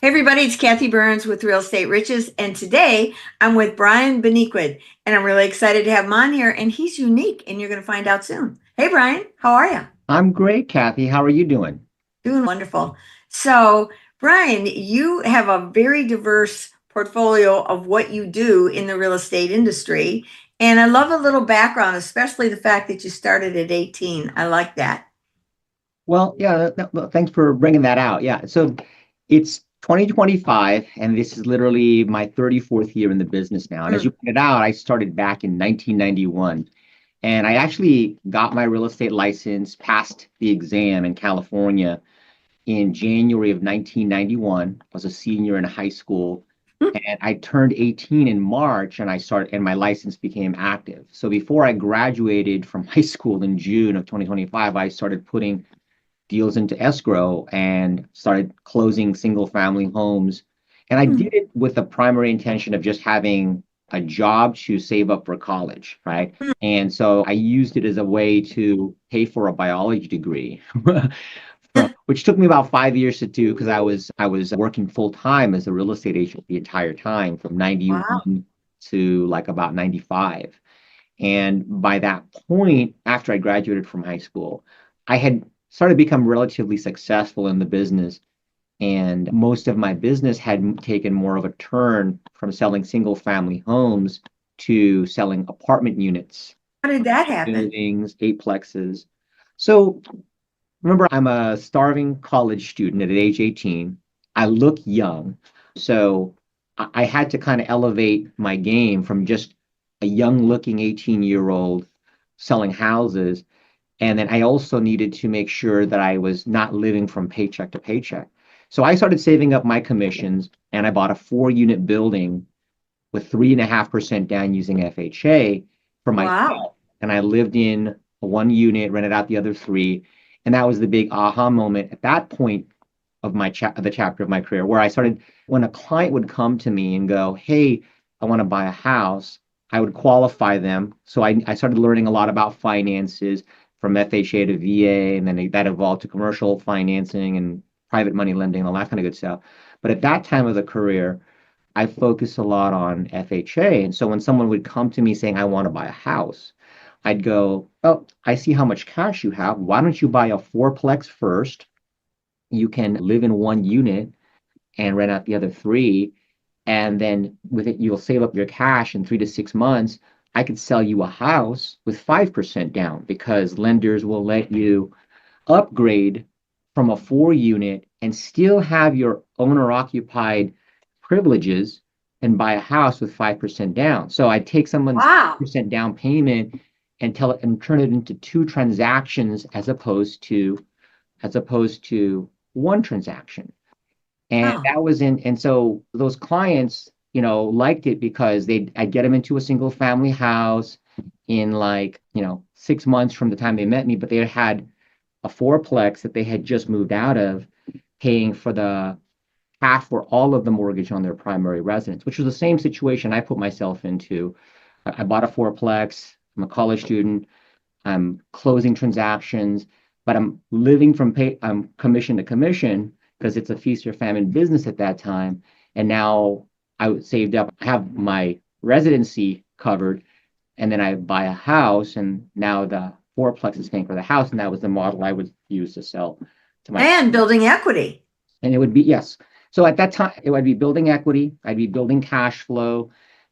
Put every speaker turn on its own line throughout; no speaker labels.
Hey everybody, it's Kathy Burns with Real Estate Riches, and today I'm with Brian Baniqued, and I'm really excited to have him on here, and he's unique, and you're going to find out soon. Hey Brian, how are you?
I'm great, Kathy. How are you doing?
Doing wonderful. So, Brian, you have a very diverse portfolio of what you do in the real estate industry, and I love a little background, especially the fact that you started at 18. I like that.
Well, yeah, well, thanks for bringing that out. Yeah, so it's 2025, and this is literally my 34th year in the business now. And as you
Mm.
pointed out, I started back in 1991, and I actually got my real estate license, passed the exam in California in January of 1991. I was a senior in high school, and I turned 18 in March, and my license became active. So before I graduated from high school in June of 2025, I started putting deals into escrow and started closing single family homes. And I did it with the primary intention of just having a job to save up for college, right? And so I used it as a way to pay for a biology degree, which took me about 5 years to do because I was working full time as a real estate agent the entire time from
Wow.
91 to like about 95. And by that point, after I graduated from high school, I had started to become relatively successful in the business. And most of my business had taken more of a turn from selling single family homes to selling apartment units,
How did that happen?
buildings, eightplexes. So remember, I'm a starving college student at age 18. I look young. So I had to kind of elevate my game from just a young looking 18-year-old selling houses. And then I also needed to make sure that I was not living from paycheck to paycheck. So I started saving up my commissions and I bought a 4 unit building with 3.5% down using FHA for
Wow.
myself. And I lived in 1 unit, rented out the other three. And that was the big aha moment at that point of the chapter of my career where I started when a client would come to me and go, "Hey, I want to buy a house." I would qualify them. So I started learning a lot about finances from FHA to VA, and then that evolved to commercial financing and private money lending and all that kind of good stuff. But at that time of the career, I focus a lot on FHA. And so when someone would come to me saying, "I want to buy a house," I'd go, "Oh, I see how much cash you have. Why don't you buy a fourplex first? You can live in 1 unit and rent out the other three. And then with it, you'll save up your cash in 3 to 6 months. I could sell you a house with 5% down because lenders will let you upgrade from a 4 unit and still have your owner occupied privileges and buy a house with 5% down." So I take someone's
Wow.
5% down payment and tell it and turn it into two transactions as opposed to one transaction. And
Wow.
that was and so those clients, liked it because I'd get them into a single family house in like, 6 months from the time they met me, but they had a fourplex that they had just moved out of, paying for the half or all of the mortgage on their primary residence, which was the same situation I put myself into. I bought a fourplex. I'm a college student. I'm closing transactions, but I'm commission to commission because it's a feast or famine business at that time. And now saved up, I have my residency covered, and then I buy a house, and now the fourplex is paying for the house, and that was the model I would use to sell to my.
And building equity.
And it would be, yes. So at that time, it would be building equity. I'd be building cash flow.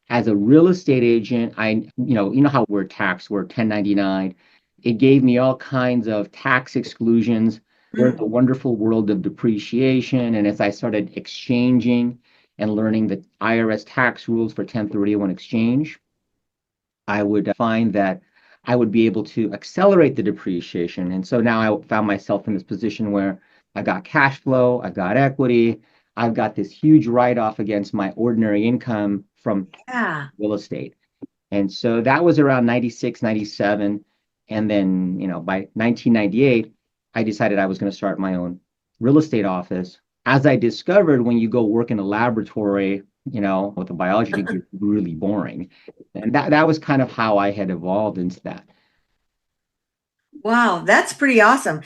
As a real estate agent, you know how we're taxed, we're 1099. It gave me all kinds of tax exclusions. Learned the
Mm.
wonderful world of depreciation. And as I started exchanging and learning the IRS tax rules for 1031 exchange, I would find that I would be able to accelerate the depreciation. And so now I found myself in this position where I got cash flow, I've got equity, I've got this huge write-off against my ordinary income from
Yeah.
real estate. And so that was around 96, 97. And then, by 1998, I decided I was going to start my own real estate office. As I discovered, when you go work in a laboratory, with a biology degree, it's really boring. And that was kind of how I had evolved into that.
Wow, that's pretty awesome.